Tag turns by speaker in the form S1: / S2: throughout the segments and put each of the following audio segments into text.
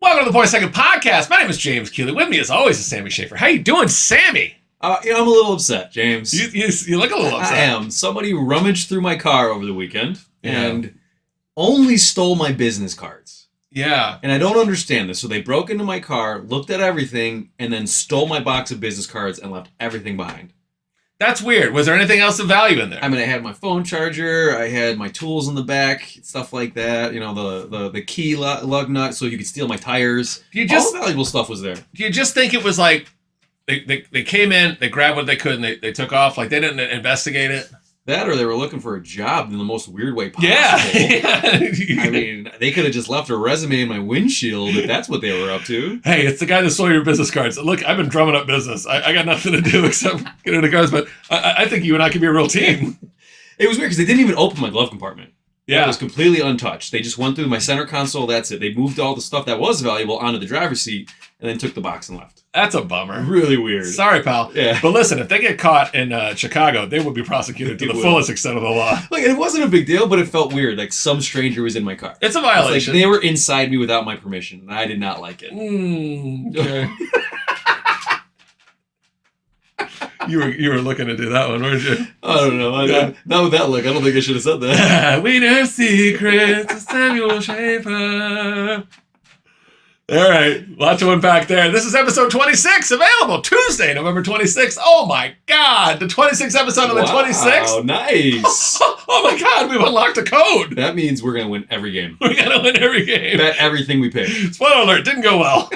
S1: Welcome to the Point Second Podcast. My name is James Keeley. With me, as always, is Sammy Schaefer. How you doing, Sammy?
S2: I'm a little upset, James.
S1: You look a little upset.
S2: I am. Somebody rummaged through my car over the weekend and only stole my business cards.
S1: Yeah.
S2: And I don't understand this. So they broke into my car, looked at everything, and then stole my box of business cards and left everything behind.
S1: That's weird. Was there anything else of value in there?
S2: I mean, I had my phone charger, I had my tools in the back, stuff like that. You know, the key lug nut so you could steal my tires. All the valuable stuff was there.
S1: Do you just think it was like they came in, they grabbed what they could, and they took off? Like they didn't investigate it?
S2: That or they were looking for a job in the most weird way possible.
S1: Yeah.
S2: I mean, they could have just left a resume in my windshield if that's what they were up to.
S1: Hey, it's the guy that stole your business cards. Look, I've been drumming up business. I got nothing to do except get into cars, but I think you and I could be a real team.
S2: It was weird because they didn't even open my glove compartment.
S1: Yeah.
S2: It was completely untouched. They just went through my center console, that's it. They moved all the stuff that was valuable onto the driver's seat and then took the box and left.
S1: That's a bummer.
S2: Really weird.
S1: Sorry, pal.
S2: Yeah.
S1: But listen, if they get caught in Chicago, they will be prosecuted to the fullest extent of the law.
S2: Look, it wasn't a big deal, but it felt weird. Like some stranger was in my car.
S1: It's a violation.
S2: Like they were inside me without my permission, and I did not like it.
S1: Okay. You were looking to do that one, weren't you?
S2: I don't know. Not with that look. I don't think I should have said that.
S1: We know secrets of Samuel Schaefer. All right, lots to unpack there. This is episode 26, available Tuesday, November 26th. Oh my God, the 26th episode of the 26th.
S2: Oh, nice.
S1: Oh my God, we've unlocked a code.
S2: That means we're going to win every game.
S1: We're going to win every game.
S2: Bet everything we pick.
S1: Spoiler alert, didn't go well.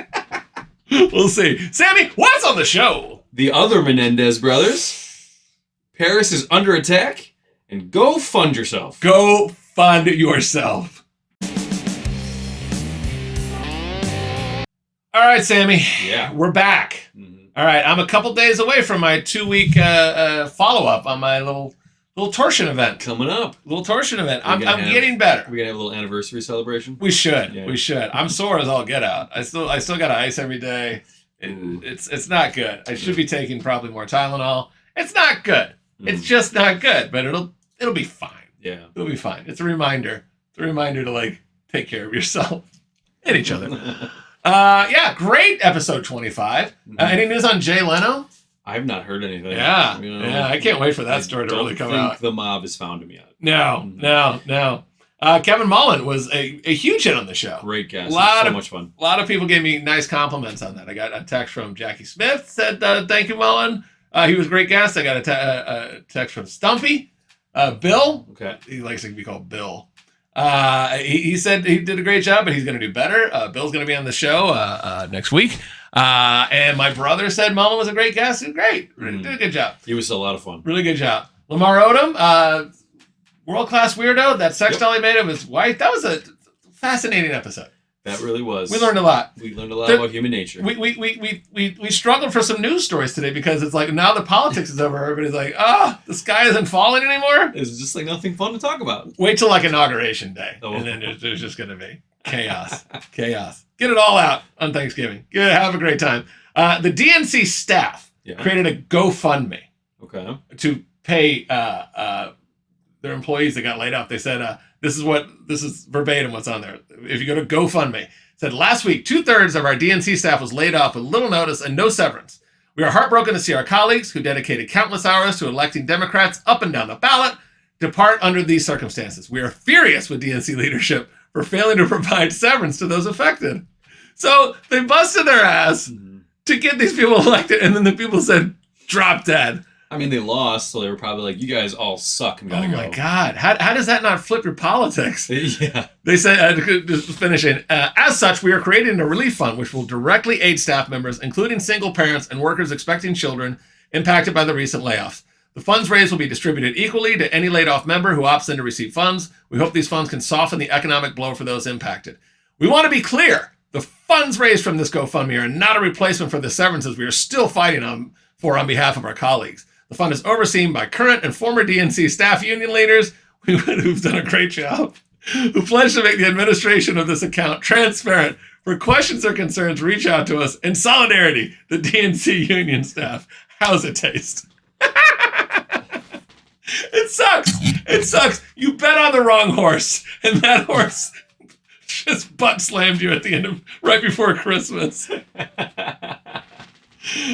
S1: We'll see. Sammy, what's on the show?
S2: The other Menendez brothers. Paris is under attack, and go fund yourself.
S1: Go fund yourself. All right, Sammy.
S2: Yeah.
S1: We're back.
S2: Mm-hmm.
S1: All right, I'm a couple days away from my 2-week follow-up on my little torsion event.
S2: Coming up.
S1: Little torsion event. I'm getting better.
S2: We're going to have a little anniversary celebration?
S1: We should.
S2: Yeah.
S1: We should. I'm sore as all get out. I still got to ice every day. It's not good. I should be taking probably more Tylenol. It's not good. It's just not good, but it'll be fine.
S2: Yeah.
S1: It'll be fine. It's a reminder. It's a reminder to like take care of yourself and each other. Yeah, great episode 25. Any news on Jay Leno?
S2: I've not heard anything.
S1: Yeah,
S2: You know,
S1: yeah. I can't wait for that story to really come out.
S2: I don't think the mob has found him yet.
S1: No. Kevin Mullen was a huge hit on the show.
S2: Great guest.
S1: So
S2: much fun.
S1: A lot of people gave me nice compliments on that. I got a text from Jackie Smith, said, thank you, Mullen. He was a great guest. I got a text from Stumpy. Bill.
S2: Okay.
S1: He likes to be called Bill. He said he did a great job, but he's going to do better. Bill's going to be on the show next week. And my brother said Mullen was a great guest. He was great. Did a good job.
S2: He was a lot of fun.
S1: Really good job. Lamar Odom, world-class weirdo. That sex doll he made of his wife. That was a fascinating episode.
S2: That really was.
S1: We learned a lot.
S2: We learned a lot about human nature.
S1: We struggled for some news stories today because it's like now the politics is over. Everybody's like, the sky isn't falling anymore.
S2: It's just like nothing fun to talk about.
S1: Wait till like Inauguration Day.
S2: Oh.
S1: And then there's just going to be chaos. Chaos. Get it all out on Thanksgiving. Have a great time. The DNC staff created a GoFundMe to pay their employees that got laid off. They said, this is verbatim what's on there. If you go to GoFundMe, it said last week, 2/3 of our DNC staff was laid off with little notice and no severance. We are heartbroken to see our colleagues who dedicated countless hours to electing Democrats up and down the ballot depart under these circumstances. We are furious with DNC leadership for failing to provide severance to those affected. So they busted their ass to get these people elected, and then the people said, drop dead.
S2: I mean, they lost, so they were probably like, you guys all suck and gotta go.
S1: Oh my God. How does that not flip your politics?
S2: Yeah.
S1: They said, just finishing, as such, we are creating a relief fund which will directly aid staff members, including single parents and workers expecting children impacted by the recent layoffs. The funds raised will be distributed equally to any laid-off member who opts in to receive funds. We hope these funds can soften the economic blow for those impacted. We want to be clear. The funds raised from this GoFundMe are not a replacement for the severances we are still fighting on behalf of our colleagues. The fund is overseen by current and former DNC staff union leaders who've done a great job, who pledged to make the administration of this account transparent. For questions or concerns, reach out to us. In solidarity, the DNC union staff. How's it taste? It sucks. You bet on the wrong horse, and that horse just butt slammed you at the end of right before Christmas.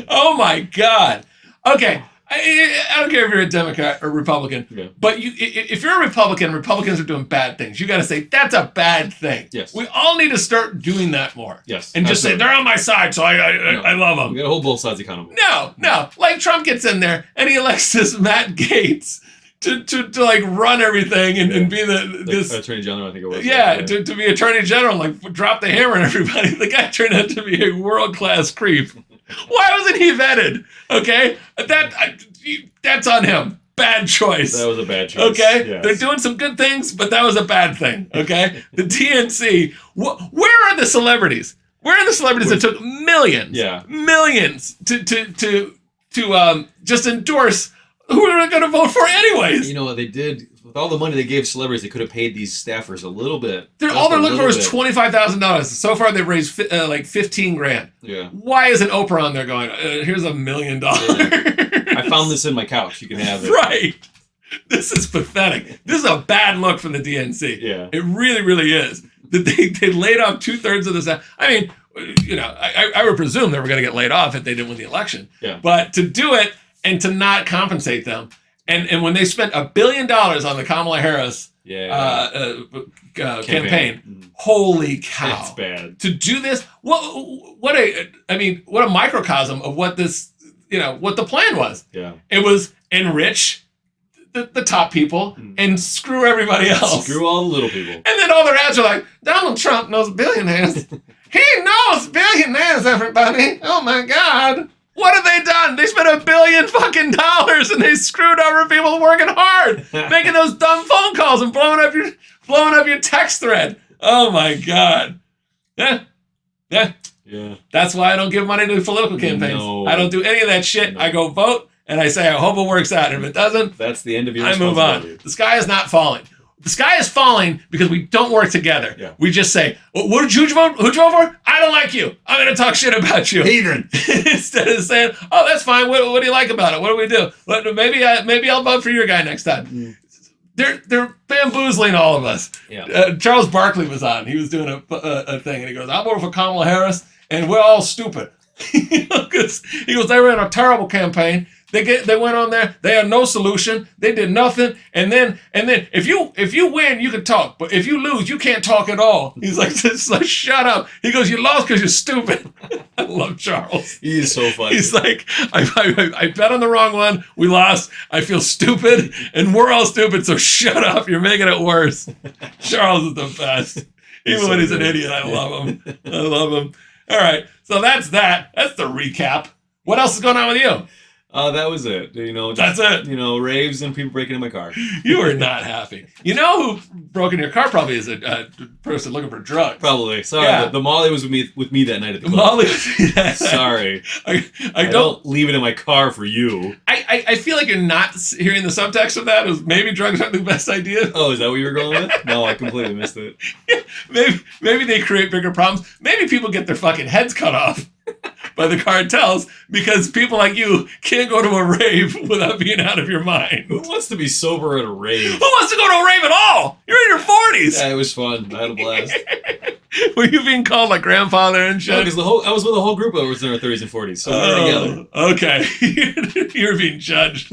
S1: Oh my God. Okay. I don't care if you're a Democrat or Republican, but if you're a Republican, Republicans are doing bad things. You got to say, that's a bad thing.
S2: Yes.
S1: We all need to start doing that more.
S2: Yes.
S1: And just say, they're on my side, so I love them.
S2: We got to hold both sides accountable.
S1: No. Like Trump gets in there and he elects this Matt Gaetz to like run everything and be this
S2: Attorney General, I think it was.
S1: Yeah, to be Attorney General, like drop the hammer on everybody. The guy turned out to be a world-class creep. Why wasn't he vetted? Okay, that's on him. Bad choice.
S2: That was a bad choice.
S1: Okay,
S2: yes.
S1: They're doing some good things, but that was a bad thing. Okay, the DNC. Where are the celebrities? Where are the celebrities that took millions?
S2: Yeah,
S1: millions to just endorse who we were going to vote for anyways?
S2: You know what they did. With all the money they gave celebrities, they could have paid these staffers a little bit.
S1: All they're looking for is $25,000. So far, they've raised like $15,000.
S2: Yeah.
S1: Why isn't Oprah on there going, here's $1 million?
S2: I found this in my couch. You can have it.
S1: Right. This is pathetic. This is a bad look from the DNC.
S2: Yeah.
S1: It really, really is. That they laid off 2/3 of the staff. I mean, I would presume they were going to get laid off if they didn't win the election.
S2: Yeah.
S1: But to do it and to not compensate them. And when they spent $1 billion on the Kamala Harris campaign, holy cow!
S2: That's bad.
S1: To do this, what a microcosm of what this, what the plan was.
S2: Yeah,
S1: it was enrich the top people and screw everybody else.
S2: Screw all the little people.
S1: And then all their ads are like, Donald Trump knows billionaires. He knows billionaires, everybody. Oh my God. What have they done? They spent $1 billion fucking dollars and they screwed over people working hard, making those dumb phone calls and blowing up your text thread. Oh my God. Yeah. That's why I don't give money to political campaigns.
S2: No.
S1: I don't do any of that shit. No. I go vote and I say, I hope it works out. And if it doesn't,
S2: that's the end of your
S1: I move on. The sky is not falling. The sky is falling because we don't work together. Yeah. We just say, what did you vote? Who'd you vote for? I don't like you. I'm going to talk shit about you.
S2: Heathen.
S1: Instead of saying, oh, that's fine. What do you like about it? What do we do? Maybe I'll vote for your guy next time. They're bamboozling all of us.
S2: Yeah.
S1: Charles Barkley was on. He was doing a thing, and he goes, I'll vote for Kamala Harris, and we're all stupid. He goes, they ran a terrible campaign. They went on there. They had no solution. They did nothing. And then if you win, you can talk. But if you lose, you can't talk at all. He's like, shut up. He goes, you lost because you're stupid. I love Charles.
S2: He is so funny.
S1: He's like, I bet on the wrong one. We lost. I feel stupid, and we're all stupid. So shut up. You're making it worse. Charles is the best. Even when he's an idiot, I love him. I love him. All right. So that's that. That's the recap. What else is going on with you?
S2: That was it.
S1: That's it.
S2: Raves and people breaking in my car.
S1: You were not happy. You know who broke into your car probably is a person looking for drugs.
S2: Probably. Sorry, yeah. The Molly was with me that night at the club.
S1: Molly was with me.
S2: Sorry. I don't leave it in my car for you.
S1: I feel like you're not hearing the subtext of that. It was maybe drugs aren't the best idea.
S2: Oh, is that what you were going with? No, I completely missed it.
S1: Maybe they create bigger problems. Maybe people get their fucking heads cut off by the cartels because people like you can't go to a rave without being out of your mind.
S2: Who wants to be sober at a rave?
S1: Who wants to go to a rave at all? You're in your 40s.
S2: Yeah, it was fun. I had a blast.
S1: Were you being called like grandfather and shit?
S2: No, because I was with a whole group that was in our 30s and 40s, so we were together.
S1: Okay. You're being judged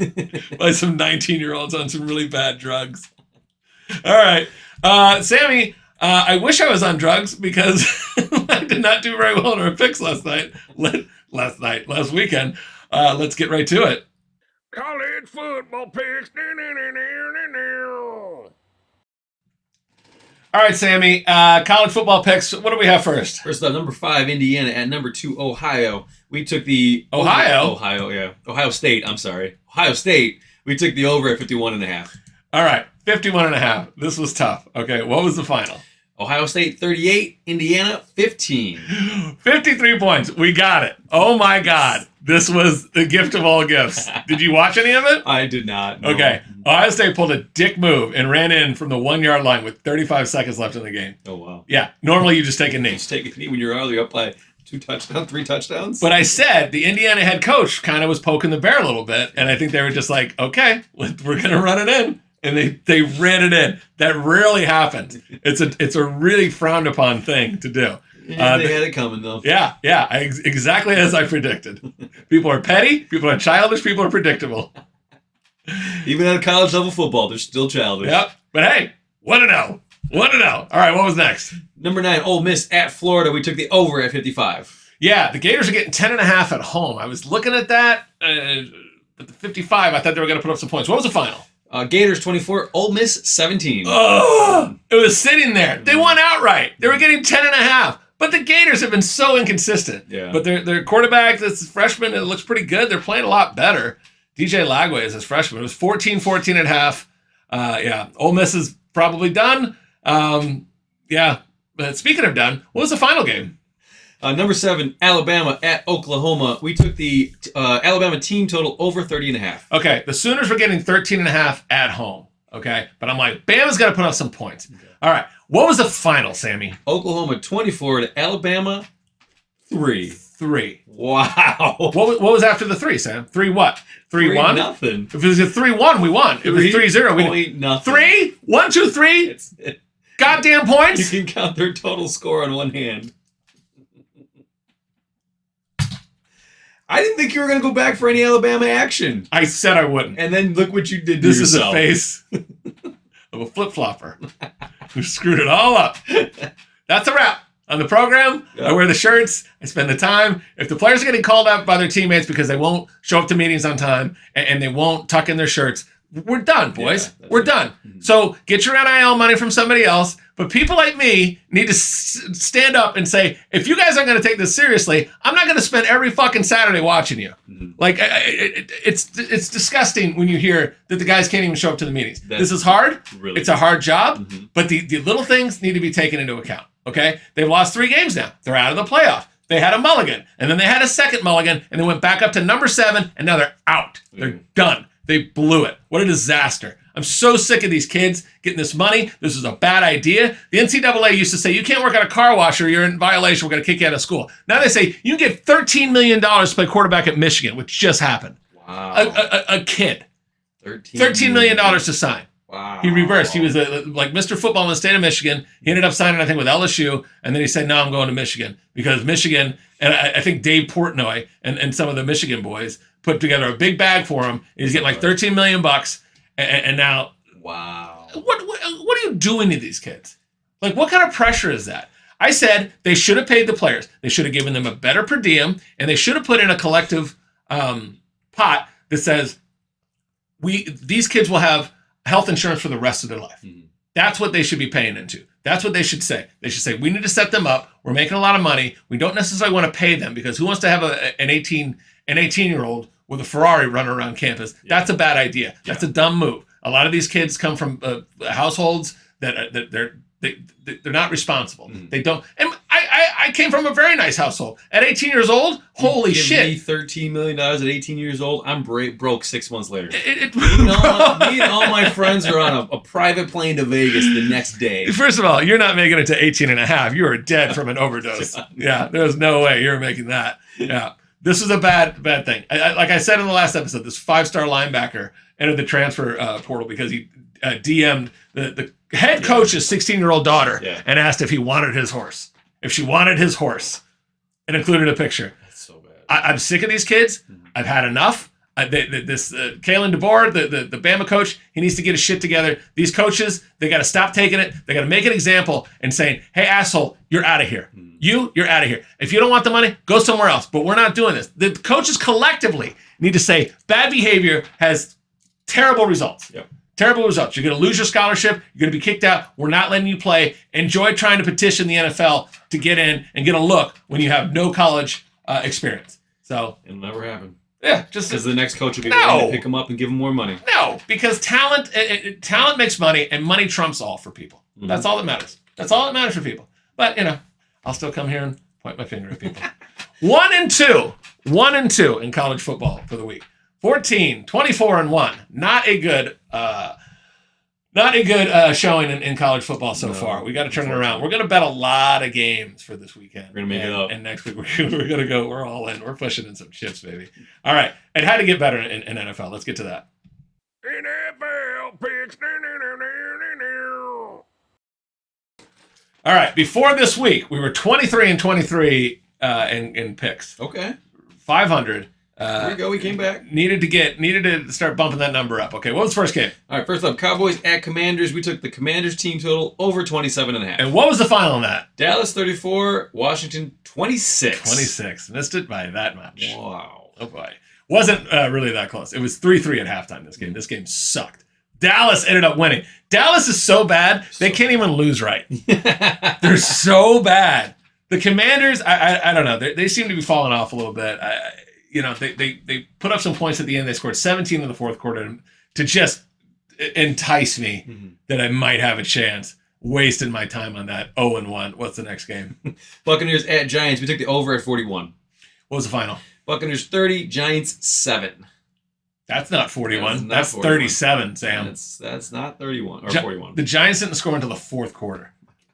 S1: by some 19-year-olds on some really bad drugs. All right. Sammy, I wish I was on drugs because I did not do very well in our picks last weekend. Let's get right to it.
S3: College football picks.
S1: All right, Sammy. College football picks. What do we have first?
S2: First up, number 5, Indiana. At number 2, Ohio. We took the Ohio State. I'm sorry, Ohio State. We took the over at 51.5.
S1: All right, 51.5. This was tough. Okay, what was the final?
S2: Ohio State 38, Indiana 15.
S1: 53 points. We got it. Oh my God. This was the gift of all gifts. Did you watch any of it?
S2: I did not. No.
S1: Okay. Ohio State pulled a dick move and ran in from the 1 yard line with 35 seconds left in the game.
S2: Oh, wow.
S1: Yeah. Normally you just take a knee.
S2: Just take a knee when you're early up by 3 touchdowns.
S1: But I said the Indiana head coach kind of was poking the bear a little bit. And I think they were just like, okay, we're going to run it in. and they ran it in. That rarely happens. It's a really frowned upon thing to do.
S2: Yeah, they had it coming, though.
S1: Yeah, exactly as I predicted. People are petty, people are childish, people are predictable.
S2: Even at college level football, they're still childish.
S1: Yep, but hey, 1-0. 1-0. All right, what was next?
S2: Number 9, Ole Miss at Florida. We took the over at 55.
S1: Yeah, the Gators are getting 10.5 at home. I was looking at that, but the 55, I thought they were going to put up some points. What was the final?
S2: Gators 24, Ole Miss 17.
S1: Oh, it was sitting there. They won outright. They were getting 10.5. But the Gators have been so inconsistent.
S2: Yeah.
S1: But their quarterback, this freshman, it looks pretty good. They're playing a lot better. DJ Lagway is his freshman. It was 14-14 at half. Ole Miss is probably done. But speaking of done, what was the final game?
S2: Number 7, Alabama at Oklahoma. We took the Alabama team total over 30.5.
S1: Okay, the Sooners were getting 13.5 at home. Okay, but I'm like, Bama's got to put up some points. Okay. All right, what was the final, Sammy?
S2: Oklahoma 24 to Alabama 3.
S1: 3.
S2: Wow.
S1: What was after the 3, Sam? 3 what? 3-1?
S2: Nothing.
S1: If it was a 3-1, we won. It was 3-0.
S2: Nothing.
S1: 3? 1, 2, 3? Goddamn points?
S2: You can count their total score on one hand. I didn't think you were going to go back for any Alabama action.
S1: I said I wouldn't.
S2: And then look what you did to
S1: This is
S2: yourself.
S1: a face of a flip-flopper who screwed it all up. That's a wrap on the program. Yep. I wear the shirts. I spend the time. If the players are getting called out by their teammates because they won't show up to meetings on time and they won't tuck in their shirts, we're done, boys. We're done. Mm-hmm. So get your NIL money from somebody else. But people like me need to stand up and say, if you guys aren't going to take this seriously, I'm not going to spend every fucking Saturday watching you. Mm-hmm. Like, it's disgusting when you hear that the guys can't even show up to the meetings. This is hard. Really it's a hard job. Mm-hmm. But the little things need to be taken into account. Okay? They've lost 3 games now. They're out of the playoff. They had a mulligan. And then they had a second mulligan. And they went back up to number 7. And now they're out. They're done. They blew it. What a disaster. I'm so sick of these kids getting this money. This is a bad idea. The NCAA used to say, you can't work at a car wash or you're in violation. We're going to kick you out of school. Now they say, you can get $13 million to play quarterback at Michigan, which just happened.
S2: Wow.
S1: A kid. $13 million to sign.
S2: Wow.
S1: He reversed. He was like Mr. Football in the state of Michigan. He ended up signing, I think, with LSU. And then he said, no, I'm going to Michigan. Because Michigan, and I think Dave Portnoy and some of the Michigan boys put together a big bag for him. He's getting like $13 million. And now,
S2: wow.
S1: What are you doing to these kids? Like, what kind of pressure is that? I said they should have paid the players. They should have given them a better per diem, and they should have put in a collective pot that says these kids will have health insurance for the rest of their life. Mm-hmm. That's what they should be paying into. That's what they should say. They should say, we need to set them up. We're making a lot of money. We don't necessarily want to pay them because who wants to have an 18-year-old with a Ferrari running around campus? Yeah. That's a bad idea. Yeah. That's a dumb move. A lot of these kids come from households that they're not responsible. Mm. They don't. And I came from a very nice household. At 18 years old, holy shit!
S2: Me $13 million at 18 years old. I'm broke 6 months later. Me and all my friends are on a private plane to Vegas the next day.
S1: First of all, you're not making it to 18 and a half. You were dead from an overdose. Yeah, there's no way you're making that. Yeah. This is a bad thing. Like I said in the last episode, this 5-star linebacker entered the transfer portal because he DM'd the head coach's 16-year-old daughter and asked if he wanted his horse. If she wanted his horse. And included a picture.
S2: That's so bad.
S1: I'm sick of these kids. Mm-hmm. I've had enough. This Kalen DeBoer, the Bama coach, he needs to get his shit together. These coaches, they got to stop taking it. They got to make an example and saying, hey, asshole, you're out of here. Mm-hmm. You're out of here. If you don't want the money, go somewhere else. But we're not doing this. The coaches collectively need to say bad behavior has terrible results.
S2: Yep.
S1: Terrible results. You're going to lose your scholarship. You're going to be kicked out. We're not letting you play. Enjoy trying to petition the NFL to get in and get a look when you have no college experience. So
S2: it'll never happen.
S1: Yeah, just
S2: because the next coach will be willing to pick them up and give them more money.
S1: No, because talent makes money, and money trumps all for people. Mm-hmm. That's all that matters. That's all that matters for people. But I'll still come here and point my finger at people. 1-2 in college football for the week. 14, 24-1. Not a good showing in college football so far. We got to turn it around. We're going to bet a lot of games for this weekend.
S2: We're going to make it up.
S1: And next week we're going to go. We're all in. We're pushing in some chips, baby. All right. And how to get better in NFL. Let's get to that.
S3: NFL football picks.
S1: All right. Before this week, we were 23-23 in picks.
S2: Okay.
S1: 500.
S2: There we go. We came back.
S1: Needed to start bumping that number up. Okay. What was the first game?
S2: All right. First up, Cowboys at Commanders. We took the Commanders team total over 27.5.
S1: And what was the final on that?
S2: Dallas 34, Washington 26.
S1: 26. Missed it by that much.
S2: Wow.
S1: Oh boy. Wasn't really that close. It was 3-3 at halftime this game. This game sucked. Dallas ended up winning. Dallas is so bad, they can't even lose right. They're so bad. The Commanders, I don't know. They seem to be falling off a little bit. They put up some points at the end. They scored 17 in the fourth quarter to just entice me that I might have a chance. Wasting my time on that. 0-1. What's the next game?
S2: Buccaneers at Giants. We took the over at 41.
S1: What was the final?
S2: Buccaneers 30, Giants 7.
S1: That's not 41.
S2: That's
S1: 41. 37, Sam.
S2: That's not 31 or 41.
S1: The Giants didn't score until the fourth quarter.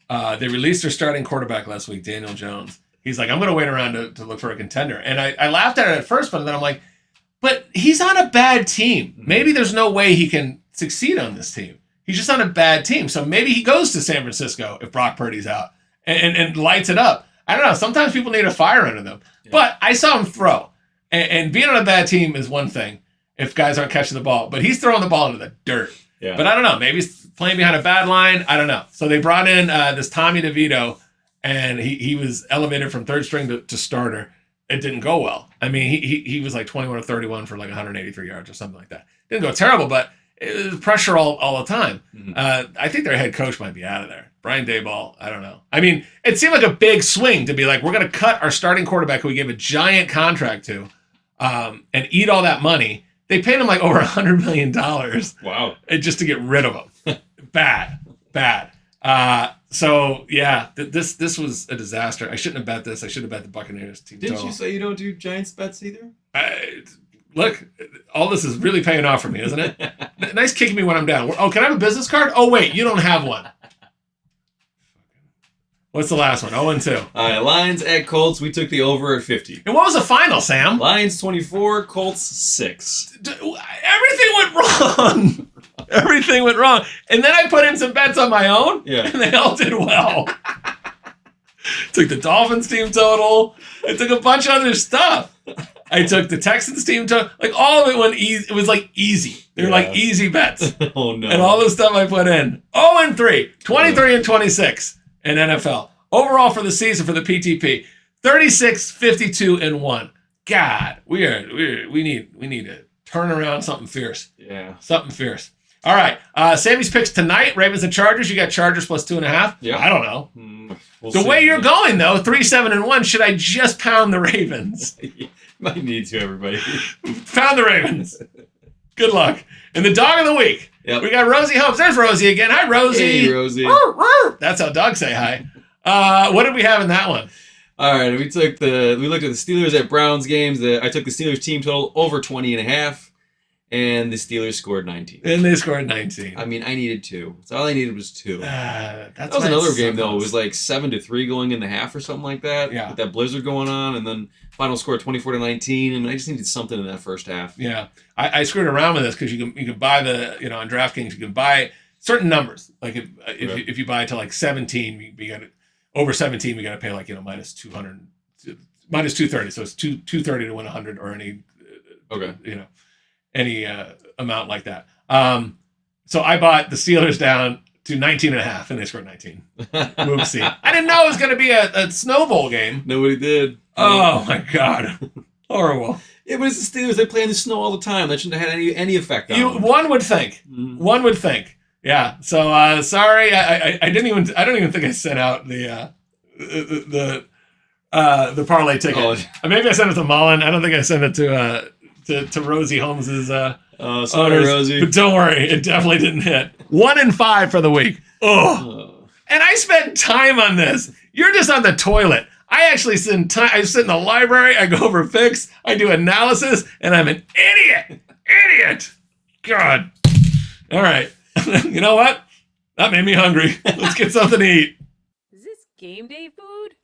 S1: They released their starting quarterback last week, Daniel Jones. He's like, I'm going to wait around to look for a contender. And I laughed at it at first, but then I'm like, but he's on a bad team. Maybe there's no way he can succeed on this team. He's just on a bad team. So maybe he goes to San Francisco if Brock Purdy's out and lights it up. I don't know. Sometimes people need a fire under them. Yeah. But I saw him throw. And being on a bad team is one thing if guys aren't catching the ball. But he's throwing the ball into the dirt. Yeah. But I don't know. Maybe he's playing behind a bad line. I don't know. So they brought in this Tommy DeVito, and he was elevated from third string to starter. It didn't go well. I mean, he was like 21 of 31 for like 183 yards or something like that. Didn't go terrible, but it was pressure all the time. I think their head coach might be out of there. Brian Daboll, I don't know. I mean, it seemed like a big swing to be like, we're going to cut our starting quarterback who we gave a giant contract to and eat all that money. They paid him like over $100 million.
S2: Wow.
S1: Just to get rid of him. Bad. So, yeah, this was a disaster. I shouldn't have bet this. I should have bet the Buccaneers team
S2: Didn't
S1: total.
S2: you say you don't do Giants bets either?
S1: Look, all this is really paying off for me, isn't it? Nice kicking me when I'm down. Oh, can I have a business card? Oh, wait, you don't have one. What's the last one? 0-2.
S2: All right, Lions at Colts. We took the over at 50.
S1: And what was the final, Sam?
S2: Lions 24, Colts 6.
S1: Everything went wrong. Everything went wrong. And then I put in some bets on my own, and they all did well. Took the Dolphins team total. I took a bunch of other stuff. I took the Texans team total. Like, all of it went easy. It was like easy. They were like easy bets.
S2: Oh, no.
S1: And all the stuff I put in. 0-3. 23-26 in NFL. Overall for the season for the PTP. 36-52-1. God, we need to turn around something fierce.
S2: Yeah.
S1: Something fierce. All right. Sammy's picks tonight, Ravens and Chargers. You got Chargers plus 2.5.
S2: Yeah.
S1: I don't know.
S2: We'll
S1: the
S2: see.
S1: way you're going, though, 3-7-1, should I just pound the Ravens?
S2: Might need to, everybody.
S1: Pound the Ravens. Good luck. And the dog of the week.
S2: Yep.
S1: We got Rosie Holmes. There's Rosie again. Hi, Rosie.
S2: Hey, Rosie.
S1: That's how dogs say hi. What did we have in that one?
S2: All right, we looked at the Steelers at Browns games. I took the Steelers team total over 20.5, and the Steelers scored 19.
S1: And they scored 19.
S2: I mean, I needed 2. So all I needed was 2.
S1: That
S2: was another game though. It was like 7-3 going in the half or something like that.
S1: Yeah.
S2: With that blizzard going on, and then final score 24-19, and I just needed something in that first half.
S1: Yeah, I screwed around with this because you can buy on DraftKings you can buy certain numbers. Like if you buy to like 17, we got it. Over 17, we got to pay like minus 200, minus 230. So it's 230 to win 100 or any any amount like that. So I bought the Steelers down to 19.5, and they scored 19. Whoopsie! I didn't know it was going to be a snowball game.
S2: Nobody did.
S1: Oh my God, horrible.
S2: Yeah, but it's the Steelers. They play in the snow all the time. That shouldn't have had any effect on them.
S1: One would think. One would think. Yeah. So sorry, I don't even think I sent out the parlay ticket. Oh. Maybe I sent it to Mullen. I don't think I sent it to Rosie Holmes's
S2: sorry,
S1: owners.
S2: Rosie.
S1: But don't worry, it definitely didn't hit. 1-5 for the week. Oh. And I spent time on this. You're just on the toilet. I actually sit time. I sit in the library. I go over picks. I do analysis, and I'm an idiot. God. All right. You know what? That made me hungry. Let's get something to eat.
S4: Is this game day food?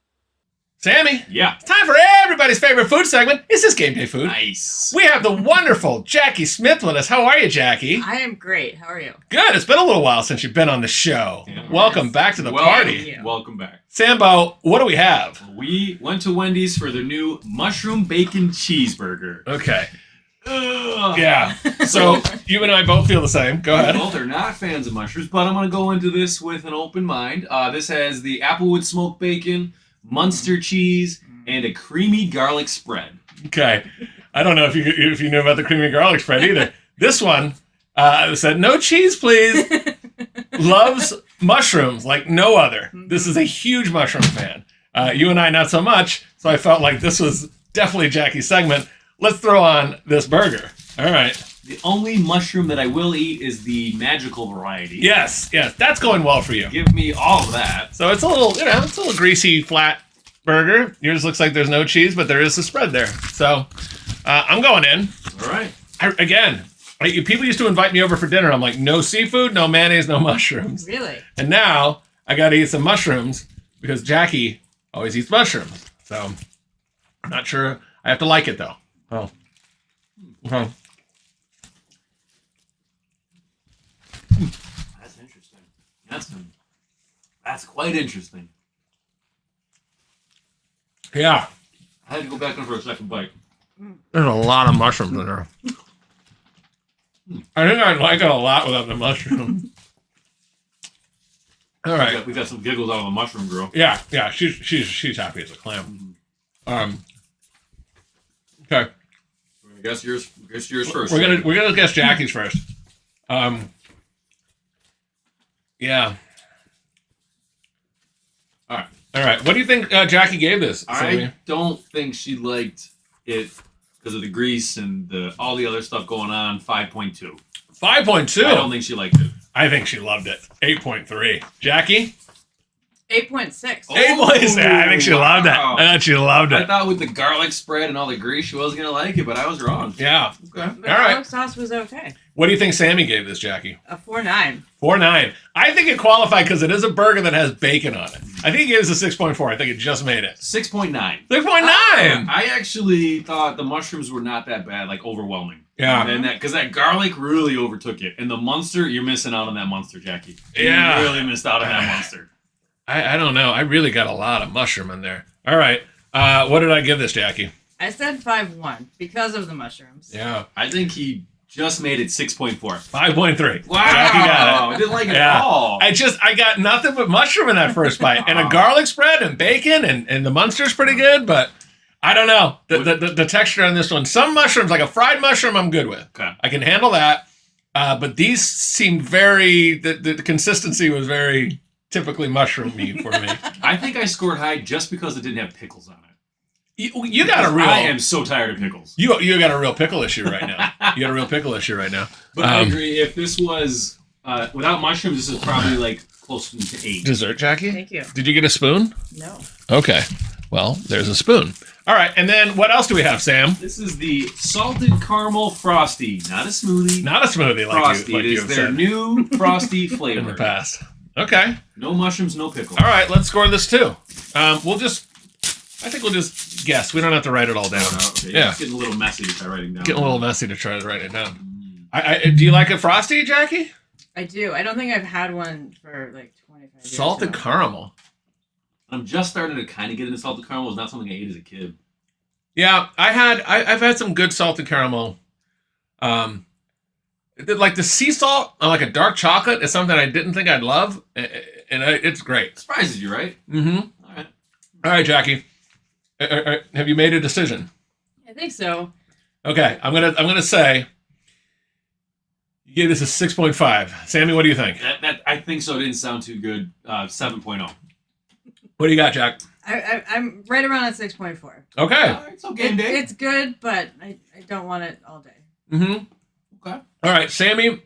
S1: Sammy.
S2: Yeah.
S1: It's time for everybody's favorite food segment. It's this game day food.
S2: Nice.
S1: We have the wonderful Jackie Smith with us. How are you, Jackie?
S4: I am great. How are you?
S1: Good. It's been a little while since you've been on the show.
S2: Yeah.
S1: Welcome back to the party.
S2: Welcome back.
S1: Sambo, what do we have?
S2: We went to Wendy's for their new mushroom bacon cheeseburger.
S1: Okay.
S2: Ugh.
S1: Yeah. So you and I both feel the same. Go ahead.
S2: We both are not fans of mushrooms, but I'm going to go into this with an open mind. This has the Applewood smoked bacon, Munster cheese, and a creamy garlic spread.
S1: Okay. I don't know if you knew about the creamy garlic spread either. This one said, no cheese, please. Loves mushrooms like no other. This is a huge mushroom fan. You and I, not so much. So I felt like this was definitely Jackie's segment. Let's throw on this burger. All right.
S2: The only mushroom that I will eat is the magical variety.
S1: Yes. That's going well for you.
S2: Give me all of that.
S1: So it's a little, it's a little greasy, flat burger. Yours looks like there's no cheese, but there is a spread there. So I'm going in.
S2: All right.
S1: People used to invite me over for dinner. I'm like, no seafood, no mayonnaise, no mushrooms.
S4: Really?
S1: And now I got to eat some mushrooms because Jackie always eats mushrooms. So I'm not sure. I have to like it, though. Oh. Okay.
S2: That's interesting. That's quite interesting.
S1: Yeah.
S2: I had to go back in for a second bite.
S1: There's a lot of mushrooms in there. I think I'd like it a lot without the mushroom. All right.
S2: We got some giggles out of the mushroom girl.
S1: Yeah. She's happy as a clam. Okay.
S2: I guess yours first.
S1: We're gonna guess Jackie's first. Yeah. All right. What do you think Jackie gave this?
S2: I don't think she liked it because of the grease and all the other stuff going on. 5.2.
S1: 5.2.
S2: I don't think she liked it.
S1: I think she loved it. 8.3. Jackie?
S4: 8.6.
S2: Oh,
S1: 8.6. I think she loved it.
S2: wow.
S1: I thought she loved
S2: I
S1: it.
S2: thought with the garlic spread and all the grease, she wasn't gonna like it, but I was wrong.
S1: Yeah.
S2: Okay.
S4: The
S1: All right.
S4: garlic sauce was okay.
S1: What do you think Sammy gave this, Jackie?
S4: A 4.9.
S1: 4.9. I think it qualified because it is a burger that has bacon on it. I think he gave this a 6.4. I think it just made it.
S2: 6.9.
S1: 6.9.
S2: I actually thought the mushrooms were not that bad, like overwhelming.
S1: Yeah.
S2: And because that garlic really overtook it. And the Munster, you're missing out on that Munster, Jackie.
S1: Yeah.
S2: You really missed out on that Munster.
S1: I don't know. I really got a lot of mushroom in there. All right. What did I give this, Jackie?
S4: I said 5.1 because of the mushrooms.
S1: Yeah.
S2: I think he just made it 6.4.
S1: 5.3.
S2: Wow.
S1: Jackie got it.
S2: I didn't like it
S1: Yeah.
S2: at all.
S1: I got nothing but mushroom in that first bite. And a garlic spread and bacon and the Munster's pretty good, but I don't know. The texture on this one. Some mushrooms, like a fried mushroom, I'm good with.
S2: Okay.
S1: I can handle that. But these seemed the consistency was very typically mushroomy for me.
S2: I think I scored high just because it didn't have pickles on it.
S1: You got a real.
S2: I am so tired of pickles.
S1: You got a real pickle issue right now. You got a real pickle issue right now.
S2: But I agree. If this was without mushrooms, this is probably like close to 8.
S1: Dessert, Jackie?
S4: Thank you.
S1: Did you get a spoon?
S4: No.
S1: Okay. Well, there's a spoon. All right. And then what else do we have, Sam?
S2: This is the salted caramel frosty, not a smoothie.
S1: Not a smoothie like
S2: frosty.
S1: you
S2: It is
S1: have
S2: their
S1: said
S2: new frosty
S1: in
S2: flavor.
S1: the past. Okay.
S2: No mushrooms, no pickles.
S1: All right. Let's score this too. I think we'll just guess. We don't have to write it all down.
S2: Okay.
S1: Yeah.
S2: It's getting a little messy to try writing down.
S1: Getting a little messy to try to write it down. Do you like a frosty, Jackie?
S4: I do. I don't think I've had one for like 25 years.
S1: Salted
S4: now.
S1: caramel.
S2: I'm just starting to kind of get into salted caramel. It's not something I ate as a kid.
S1: Yeah, I've had some good salted caramel. Like the sea salt on like a dark chocolate is something I didn't think I'd love, and it's great.
S2: It surprises you, right?
S1: Mm-hmm.
S2: All
S1: right, Jackie. Have you made a decision?
S4: I think so.
S1: Okay, I'm gonna say you gave this a 6.5. Sammy, what do you think?
S2: I think so. It didn't sound too good. 7.0.
S1: What do you got, Jack?
S4: I'm right around at 6.4.
S1: Okay.
S2: It's okay, Dave.
S4: It's good, but I don't want it all day.
S1: Mm-hmm.
S2: Okay.
S1: All right, Sammy.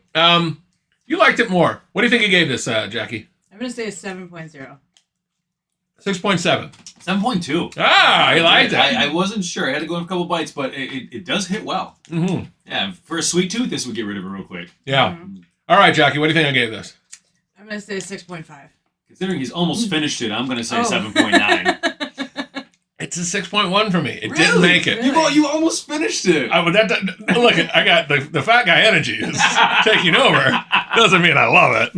S1: You liked it more. What do you think you gave this, Jackie?
S4: I'm gonna say a 7.0.
S1: 6.7.
S2: 7.2.
S1: Ah, you liked it.
S2: I wasn't sure. I had to go in a couple bites, but it does hit well.
S1: Mm-hmm.
S2: Yeah, for a sweet tooth, this would get rid of it real quick.
S1: Yeah.
S4: Mm-hmm.
S1: All right, Jackie, what do you think I gave this?
S4: I'm gonna say 6.5.
S2: Considering he's almost finished it, I'm going to say
S4: Oh.
S2: 7.9.
S1: It's a 6.1 for me. It
S2: Really?
S1: didn't make it.
S2: You almost finished it.
S1: Look, I got the fat guy energy is taking over. Doesn't mean I love it.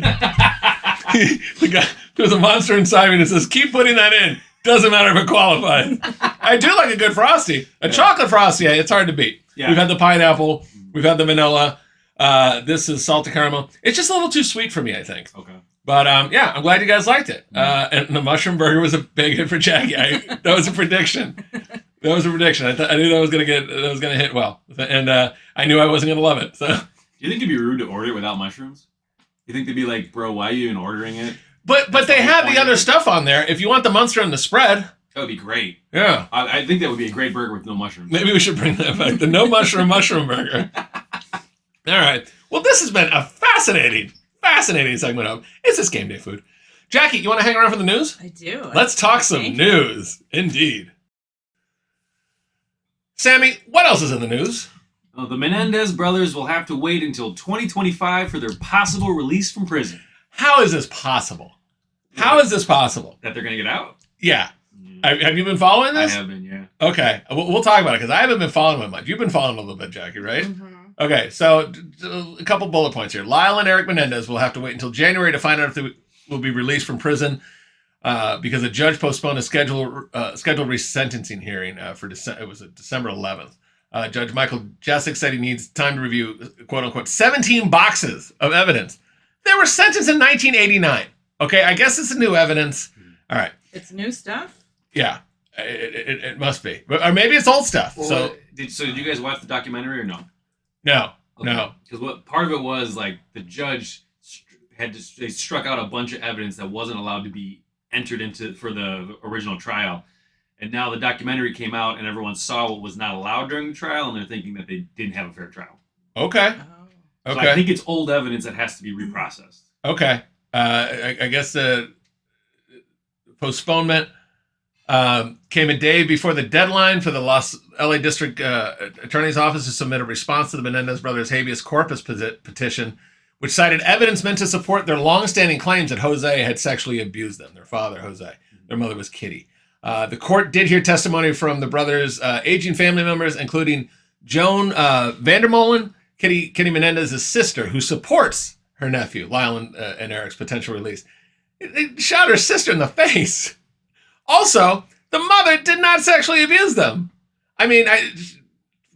S1: The guy, there's a monster inside me that says, keep putting that in. Doesn't matter if it qualifies. I do like a good Frosty. A chocolate Frosty, it's hard to beat.
S2: Yeah.
S1: We've had the pineapple. We've had the vanilla. This is salted caramel. It's just a little too sweet for me, I think.
S2: Okay.
S1: But yeah, I'm glad you guys liked it. And the mushroom burger was a big hit for Jackie. That was a prediction. I knew that was gonna hit well, and I knew I wasn't gonna love it. So,
S2: do you think it'd be rude to order it without mushrooms? You think they'd be like, bro, why are you even ordering it?
S1: but they have the other stuff on there. If you want the Munster and the spread,
S2: that would be great.
S1: Yeah,
S2: I think that would be a great burger with no mushrooms.
S1: Maybe we should bring that back. The no mushroom burger. All right. Well, this has been a fascinating segment of Is This Game Day Food? Jackie, you want to hang around for the news?
S4: I do.
S1: Let's talk some news. Indeed. Sammy, what else is in the news?
S2: Oh, the Menendez brothers will have to wait until 2025 for their possible release from prison.
S1: How is this possible? How is this possible?
S2: That they're going to get out?
S1: Yeah. Have you been following this?
S2: I have been, yeah.
S1: Okay. We'll talk about it because I haven't been following it much. You've been following it a little bit, Jackie, right?
S4: Mm-hmm.
S1: Okay. So a couple bullet points here. Lyle and Eric Menendez will have to wait until January to find out if they will be released from prison because a judge postponed a scheduled resentencing hearing for December 11th. Judge Michael Jessic said he needs time to review, quote unquote, 17 boxes of evidence. They were sentenced in 1989. Okay, I guess it's new evidence. All right.
S4: It's new stuff?
S1: Yeah, it must be. Or maybe it's old stuff.
S2: Well, did you guys watch the documentary or no?
S1: No,
S2: okay.
S1: No.
S2: Because what part of it was, like, the judge they struck out a bunch of evidence that wasn't allowed to be entered into for the original trial. And now the documentary came out and everyone saw what was not allowed during the trial and they're thinking that they didn't have a fair trial.
S1: Okay.
S2: So I think it's old evidence that has to be reprocessed.
S1: Okay. I guess the postponement came a day before the deadline for the LA District Attorney's Office to submit a response to the Menendez brothers' habeas corpus petition, which cited evidence meant to support their longstanding claims that Jose had sexually abused them. Their father, Jose. Their mother was Kitty. The court did hear testimony from the brothers' aging family members, including Joan Vandermolen, Kitty Menendez's sister, who supports her nephew, Lyle and Eric's potential release. They shot her sister in the face. Also, the mother did not sexually abuse them. I mean,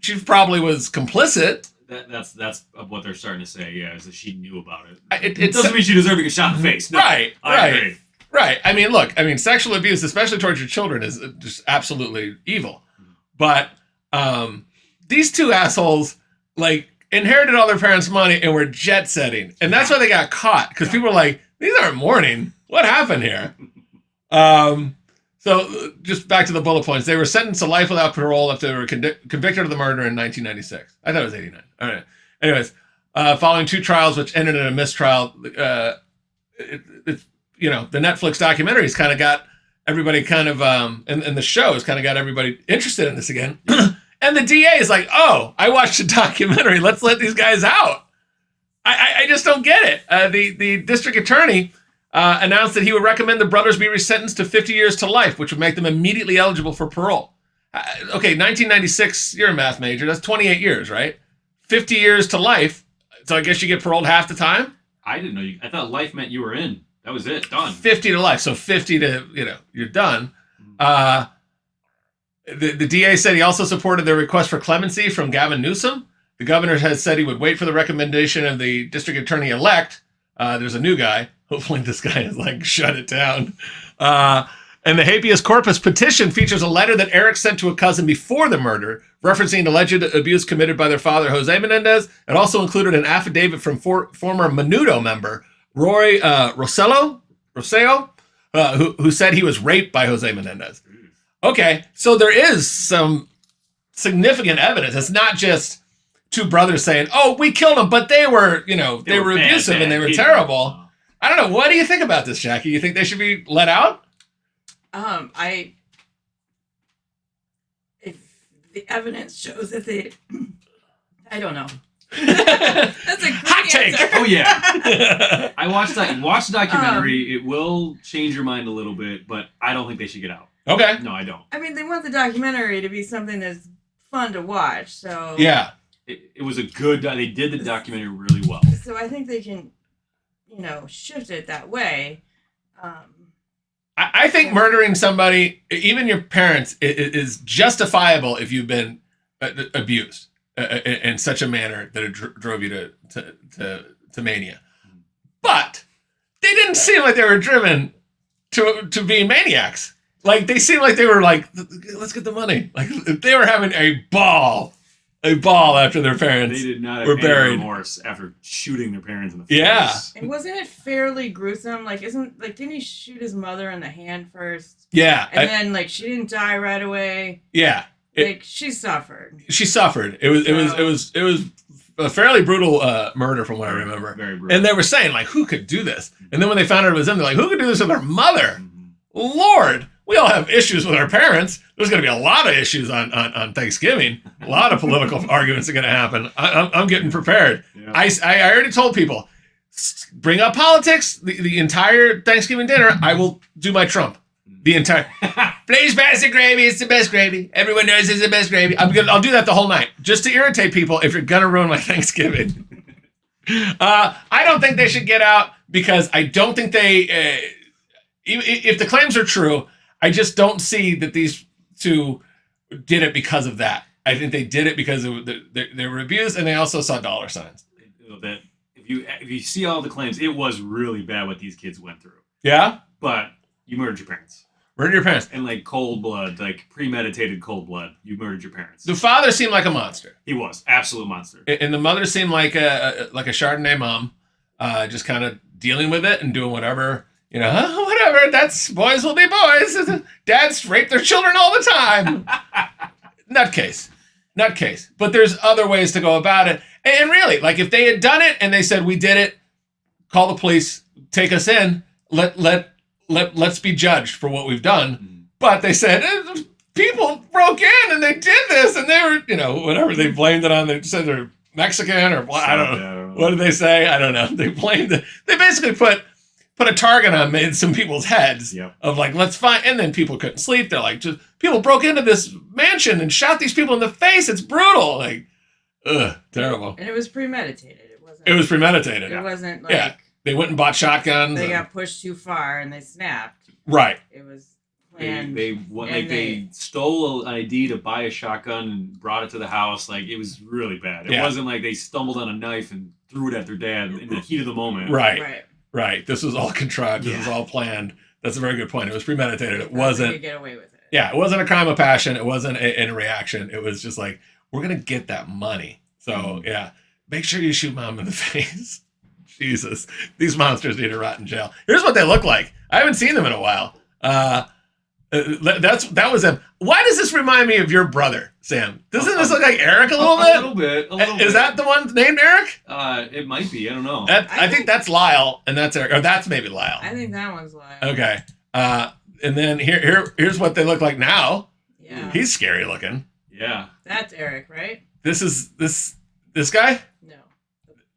S1: she probably was complicit.
S2: That's what they're starting to say, yeah, is that she knew about it.
S1: It
S2: doesn't mean she deserved to get shot in the face. No,
S1: right.
S2: I agree.
S1: Right. I mean, look, sexual abuse, especially towards your children, is just absolutely evil. But these two assholes, inherited all their parents' money and were jet setting. And that's why they got caught. Because people were like, these aren't mourning. What happened here? So just back to the bullet points. They were sentenced to life without parole after they were convicted of the murder in 1996. I thought it was 89. All right. Anyways, following two trials, which ended in a mistrial, the Netflix documentaries kind of got everybody and the show has kind of got everybody interested in this again. And the DA is like, oh, I watched a documentary. Let's let these guys out. I just don't get it. The district attorney announced that he would recommend the brothers be resentenced to 50 years to life, which would make them immediately eligible for parole. Okay, 1996, you're a math major. That's 28 years, right? 50 years to life. So I guess you get paroled half the time?
S2: I didn't know I thought life meant you were in. That was it. Done.
S1: 50 to life. So 50 to, you're done. The DA said he also supported their request for clemency from Gavin Newsom. The governor has said he would wait for the recommendation of the district attorney-elect. There's a new guy. Hopefully this guy has shut it down. And the habeas corpus petition features a letter that Eric sent to a cousin before the murder, referencing alleged abuse committed by their father, Jose Menendez. It also included an affidavit from former Menudo member, Roy Rosello, who said he was raped by Jose Menendez. Okay, so there is some significant evidence. It's not just two brothers saying, "Oh, we killed him," but they were, they were abusive and they were terrible. I don't know. What do you think about this, Jackie? You think they should be let out?
S4: If the evidence shows that I don't know. That's a great
S1: hot take.
S4: answer.
S2: Oh yeah. I watched the documentary. It will change your mind a little bit, but I don't think they should get out.
S1: Okay.
S2: No, I don't.
S4: I mean, they want the documentary to be something that's fun to watch. So
S1: Yeah.
S2: It was a good. They did the documentary really well.
S4: So I think they can, shift it that way.
S1: I think murdering somebody, even your parents, is justifiable if you've been abused in such a manner that it drove you to mania. But they didn't seem like they were driven to being maniacs. Like, they seemed like they were like, let's get the money. Like, they were having a ball after their parents
S2: They did not
S1: were
S2: have any
S1: buried.
S2: remorse after shooting their parents in the face.
S1: Yeah.
S4: And wasn't it fairly gruesome? Like, didn't he shoot his mother in the hand first?
S1: Yeah.
S4: And then, she didn't die right away.
S1: Yeah.
S4: She suffered.
S1: She suffered. It was a fairly brutal murder from what I remember.
S2: Very brutal.
S1: And they were saying, like, who could do this? And then when they found out it was them, they're like, who could do this with our mother?
S2: Mhm.
S1: Lord, we all have issues with our parents. There's going to be a lot of issues on Thanksgiving. A lot of political arguments are going to happen. I'm getting prepared.
S2: Yeah.
S1: I already told people, bring up politics the entire Thanksgiving dinner. I will do my Trump. The entire, please pass the gravy. It's the best gravy. Everyone knows it's the best gravy. I'll do that the whole night just to irritate people if you're going to ruin my Thanksgiving. I don't think they should get out because I don't think they, if the claims are true, I just don't see that these two did it because of that. I think they did it because they were abused and they also saw dollar signs.
S2: That if you see all the claims, it was really bad what these kids went through.
S1: Yeah?
S2: But you murdered your parents.
S1: Murdered your parents.
S2: And like cold blood, like premeditated cold blood, you murdered your parents.
S1: The father seemed like a monster.
S2: He was absolute monster.
S1: And the mother seemed like a Chardonnay mom, just kind of dealing with it and doing whatever. Whatever. That's boys will be boys. Dads rape their children all the time. Nutcase. But there's other ways to go about it. And really, like if they had done it and they said we did it, call the police, take us in, let's be judged for what we've done.
S2: Mm-hmm.
S1: But they said people broke in and they did this and they were whatever they blamed it on. They said they're Mexican or I don't know. What did they say? I don't know. They blamed it. They basically put a target on some people's heads.
S2: Yep.
S1: Of like, let's find, and then people couldn't sleep. They're like, just people broke into this mansion and shot these people in the face. It's brutal. Like, terrible.
S4: And it was premeditated.
S1: It was premeditated.
S4: It wasn't like
S1: they went and bought shotguns.
S4: They got pushed too far and they snapped.
S1: Right.
S4: It was planned.
S2: They stole an ID to buy a shotgun and brought it to the house. Like it was really bad. It wasn't like they stumbled on a knife and threw it at their dad in the heat of the moment.
S1: Right. This was all contrived. This was all planned. That's a very good point. It was premeditated. It wasn't.
S4: They could get away with it.
S1: Yeah, it wasn't a crime of passion. It wasn't a reaction. It was just like, we're gonna get that money. So make sure you shoot mom in the face. Jesus, these monsters need to rot in jail. Here's what they look like. I haven't seen them in a while. That was them. Why does this remind me of your brother, Sam? Doesn't this look like Eric a little bit?
S2: A little bit.
S1: Is that the one named Eric?
S2: It might be. I don't know.
S1: I think that's Lyle, and that's Eric. Or that's maybe Lyle.
S4: I think that one's Lyle.
S1: Okay. And then here's what they look like now.
S4: Yeah.
S1: He's scary looking.
S2: Yeah.
S4: That's Eric, right?
S1: This is this guy?
S4: No.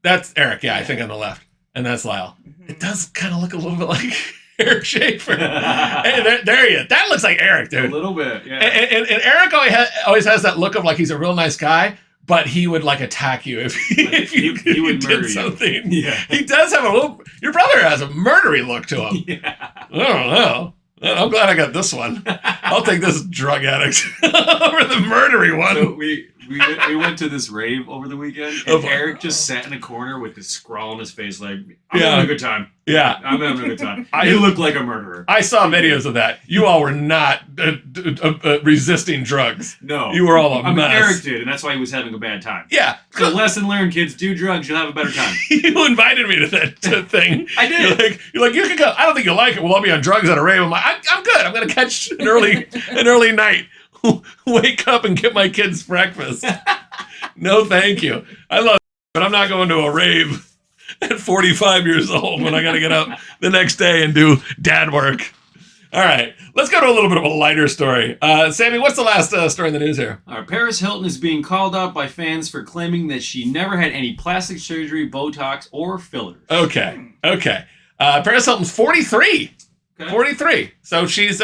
S1: That's Eric, I think on the left. And that's Lyle.
S4: Mm-hmm.
S1: It does kind of look a little bit like Eric Schaefer. Hey, there he is. That looks like Eric, dude.
S2: A little bit, yeah.
S1: And Eric always has that look of like he's a real nice guy, but he would like attack you if
S2: he would
S1: did
S2: murder
S1: something.
S2: You. Yeah.
S1: He does have a little. Your brother has a murdery look to him.
S2: Yeah.
S1: I don't know. I'm glad I got this one. I'll take this drug addict over the murdery one.
S2: So we went to this rave over the weekend, and Eric just sat in a corner with this scrawl on his face, like, I'm having a good time.
S1: Yeah.
S2: I'm having a good time. You look like a murderer.
S1: I saw videos of that. You all were not resisting drugs.
S2: No.
S1: You were all a mess.
S2: Eric did, and that's why he was having a bad time.
S1: Yeah.
S2: So lesson learned, kids, do drugs, you'll have a better time.
S1: You invited me to that thing.
S2: I did.
S1: You're like, you can go. I don't think you'll like it. Well, I'll be on drugs at a rave. I'm like, I'm good. I'm going to catch an early night. Wake up and get my kids breakfast. No, thank you. I love it, but I'm not going to a rave at 45 years old when I got to get up the next day and do dad work. All right, let's go to a little bit of a lighter story. Sammy, what's the last story in the news here?
S2: Paris Hilton is being called out by fans for claiming that she never had any plastic surgery, Botox, or fillers.
S1: Okay. Paris Hilton's 43.
S2: Okay.
S1: 43. So she's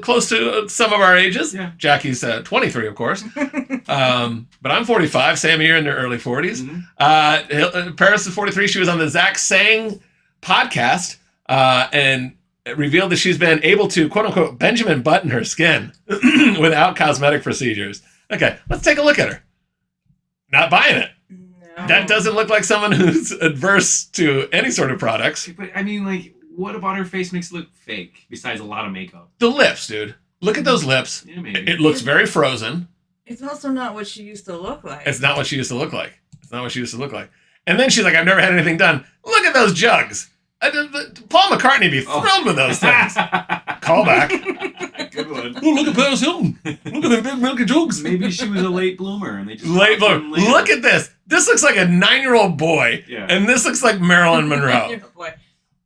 S1: close to some of our ages.
S2: Yeah.
S1: Jackie's 23, of course. But I'm 45. Sammy, you're in your early 40s. Paris is 43. She was on the Zach Sang podcast and revealed that she's been able to, quote unquote, Benjamin Button her skin without cosmetic procedures. Okay, let's take a look at her. Not buying it.
S4: No.
S1: That doesn't look like someone who's adverse to any sort of products.
S2: But I mean, like, what about her face makes it look fake besides a lot of makeup?
S1: The lips, dude. Look at those lips.
S2: Yeah, maybe.
S1: It looks very frozen.
S4: It's also not what she used to look like.
S1: It's not what she used to look like. It's not what she used to look like. And then she's like, I've never had anything done. Look at those jugs. Paul McCartney would be thrilled with those things. Call back.
S2: Good one.
S1: Oh, look at Paris Hilton. Look at the big milky jugs.
S2: Maybe she was a late bloomer and they just
S1: Late bloomer. Look at this. This looks like a 9-year-old boy.
S2: Yeah.
S1: And this looks like Marilyn Monroe.
S4: Boy.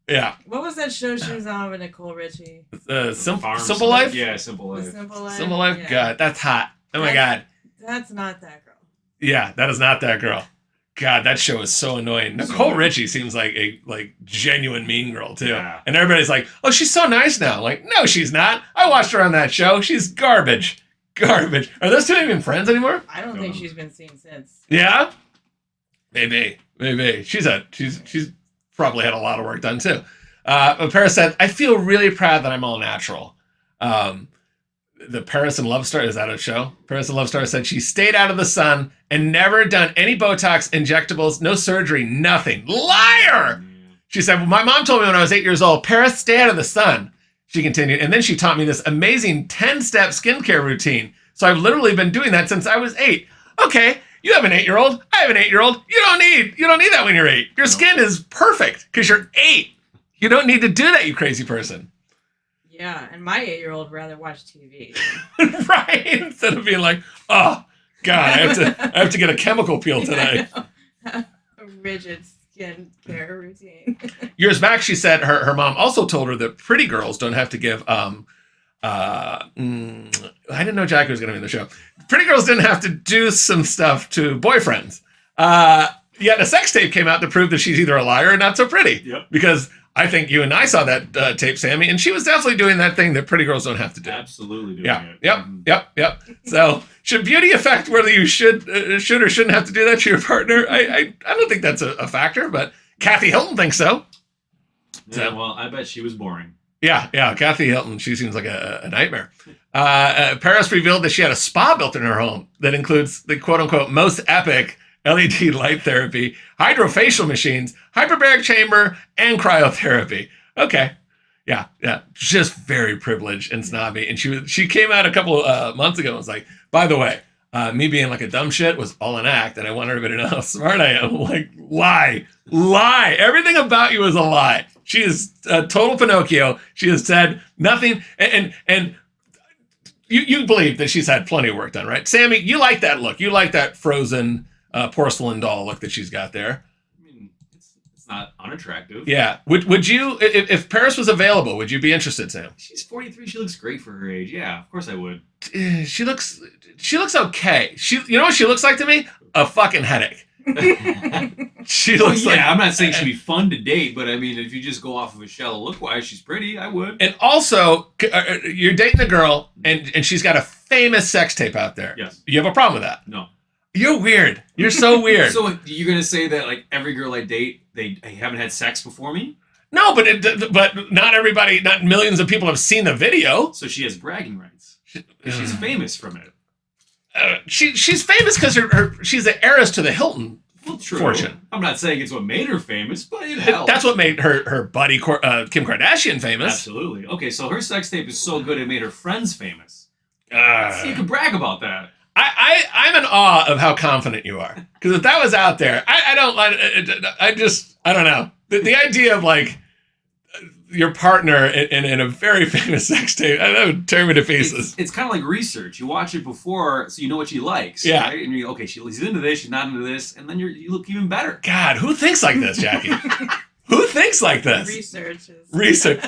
S1: Yeah.
S4: What was that show she was on with Nicole Richie?
S1: Simple Life?
S2: Yeah, Simple
S4: The
S2: Life.
S4: Simple Life.
S1: Simple Life?
S4: Yeah.
S1: God, that's hot. Oh my God.
S4: That's not that girl.
S1: Yeah, that is not that girl. God, that show is so annoying. Nicole Richie seems like a genuine mean girl too.
S2: Yeah.
S1: And everybody's like, "Oh, she's so nice now." Like, no, she's not. I watched her on that show. She's garbage. Garbage. Are those two even friends anymore?
S4: I don't think she's been seen since.
S1: Yeah. Maybe. She's probably had a lot of work done too. But Paris said, "I feel really proud that I'm all natural." The Paris and Love Star, is that a show? Paris and Love Star said she stayed out of the sun and never done any Botox, injectables, no surgery, nothing. Liar! She said, well, my mom told me when I was 8 years old, Paris, stay out of the sun. She continued, and then she taught me this amazing 10-step skincare routine. So I've literally been doing that since I was 8. Okay, you have an 8-year-old. I have an 8-year-old. You don't need that when you're 8. Your skin is perfect because you're 8. You don't need to do that, you crazy person.
S4: Yeah, and my 8-year-old would rather watch TV.
S1: Right? Instead of being like, oh, God, I have to get a chemical peel today.
S4: A rigid skincare routine.
S1: Years back, she said her mom also told her that pretty girls don't have to give, I didn't know Jackie was going to be in the show. Pretty girls didn't have to do some stuff to boyfriends. Yet a sex tape came out to prove that she's either a liar or not so pretty.
S2: Yep.
S1: Because I think you and I saw that tape, Sammy, and she was definitely doing that thing that pretty girls don't have to do.
S2: Absolutely doing
S1: Yeah.
S2: it.
S1: Yep. So should beauty affect whether you should or shouldn't have to do that to your partner? I don't think that's a factor, but Kathy Hilton thinks so.
S2: Yeah, well, I bet she was boring.
S1: Yeah. Kathy Hilton, she seems like a nightmare. Paris revealed that she had a spa built in her home that includes the quote-unquote most epic LED light therapy, hydrofacial machines, hyperbaric chamber, and cryotherapy. Okay. Yeah. Just very privileged and snobby. And she came out a couple months ago and was like, by the way, me being like a dumb shit was all an act, and I want everybody to know how smart I am. I'm like, lie. Everything about you is a lie. She is a total Pinocchio. She has said nothing. And you believe that she's had plenty of work done, right? Sammy, you like that look. You like that frozen porcelain doll look that she's got there.
S2: I mean, it's not unattractive.
S1: Yeah. Would you, if Paris was available, would you be interested, Sam?
S2: She's 43. She looks great for her age. Yeah, of course I would.
S1: She looks okay. You know what she looks like to me? A fucking headache. She looks like.
S2: I'm not saying she'd be fun to date, but I mean, if you just go off of a shallow look-wise, she's pretty. I would.
S1: And also, you're dating a girl, and she's got a famous sex tape out there.
S2: Yes.
S1: You have a problem with that?
S2: No.
S1: You're weird. You're so weird.
S2: So you're gonna say that like every girl I date, they haven't had sex before me?
S1: No, but not everybody, not millions of people have seen the video.
S2: So she has bragging rights. She's famous from it.
S1: She's famous because she's the heiress to the Hilton fortune.
S2: I'm not saying it's what made her famous, but it helped.
S1: That's what made her buddy Kim Kardashian famous.
S2: Absolutely. Okay, so her sex tape is so good it made her friends famous. So you could brag about that.
S1: I'm in awe of how confident you are. Because if that was out there, I don't know. The idea of like your partner in a very famous sex tape, that would tear me to pieces.
S2: It's kind of like research. You watch it before so you know what she likes.
S1: Yeah.
S2: Right? And you're okay, she's into this, she's not into this, and then you look even better.
S1: God, who thinks like this, Jackie? Who thinks like this? Research.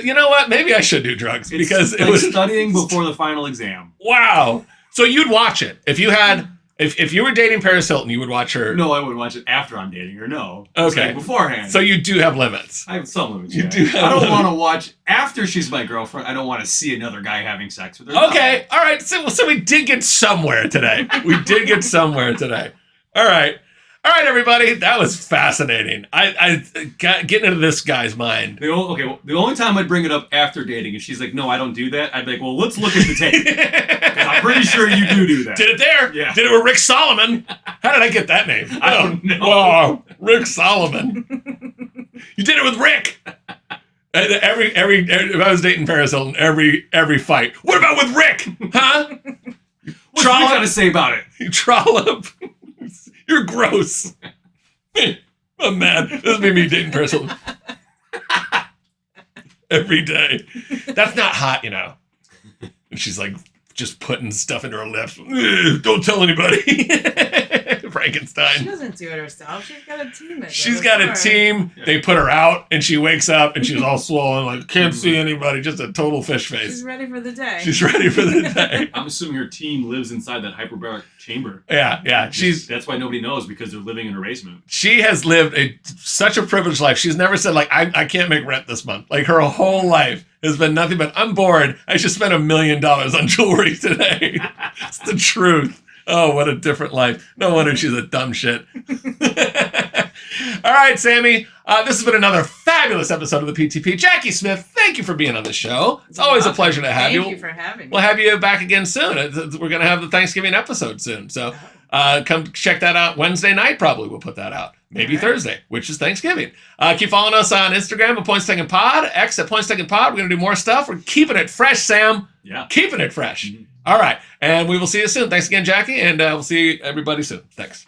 S1: You know what? Maybe I should do drugs because
S2: it was studying before the final exam.
S1: Wow. So you'd watch it if you had If you were dating Paris Hilton, you would watch her.
S2: No, I wouldn't watch it after I'm dating her. No.
S1: Okay.
S2: Like beforehand.
S1: So you do have limits.
S2: I have some limits.
S1: You
S2: yeah.
S1: do have
S2: I don't
S1: limits.
S2: want to watch after she's my girlfriend. I don't want to see another guy having sex with her.
S1: Okay. All right. So we did get somewhere today. We did get somewhere today. All right. All right, everybody. That was fascinating. I got getting into this guy's mind.
S2: The only time I'd bring it up after dating, if she's like, "No, I don't do that," I'd be like, "Well, let's look at the tape." 'Cause I'm pretty sure you do that.
S1: Did it there?
S2: Yeah.
S1: Did it with Rick Solomon? How did I get that name?
S2: I don't know.
S1: Oh, Rick Solomon. You did it with Rick. And every if I was dating Paris Hilton, every fight. What about with Rick? Huh?
S2: What's Rick got to say about it?
S1: You trollop. You're gross. I'm mad. This would be me dating Paris Hilton. Every day. That's not hot, you know. And she's like just putting stuff into her lips. Don't tell anybody. Frankenstein.
S4: She doesn't do it herself. She's got a team.
S1: She's got a team. They put her out, and she wakes up, and she's all swollen, like can't see anybody. Just a total fish face.
S4: She's ready for the day.
S1: She's ready for the day.
S2: I'm assuming her team lives inside that hyperbaric chamber.
S1: Yeah.
S2: That's why nobody knows, because they're living in her basement.
S1: She has lived such a privileged life. She's never said like I can't make rent this month. Like her whole life has been nothing but I'm bored. I should spend $1 million on jewelry today. It's the truth. Oh, what a different life. No wonder she's a dumb shit. All right, Sammy. This has been another fabulous episode of the PTP. Jackie Smith, thank you for being on the show. It's always a pleasure to have you.
S4: Thank you for having me.
S1: We'll have you back again soon. We're going to have the Thanksgiving episode soon. So come check that out. Wednesday night, probably we'll put that out. Maybe Thursday, which is Thanksgiving. Keep following us on Instagram at Points Taken Pod, X at Points Taken Pod. We're going to do more stuff. We're keeping it fresh, Sam.
S2: Yeah.
S1: Keeping it fresh. Mm-hmm. All right. And we will see you soon. Thanks again, Jackie. And we'll see everybody soon. Thanks.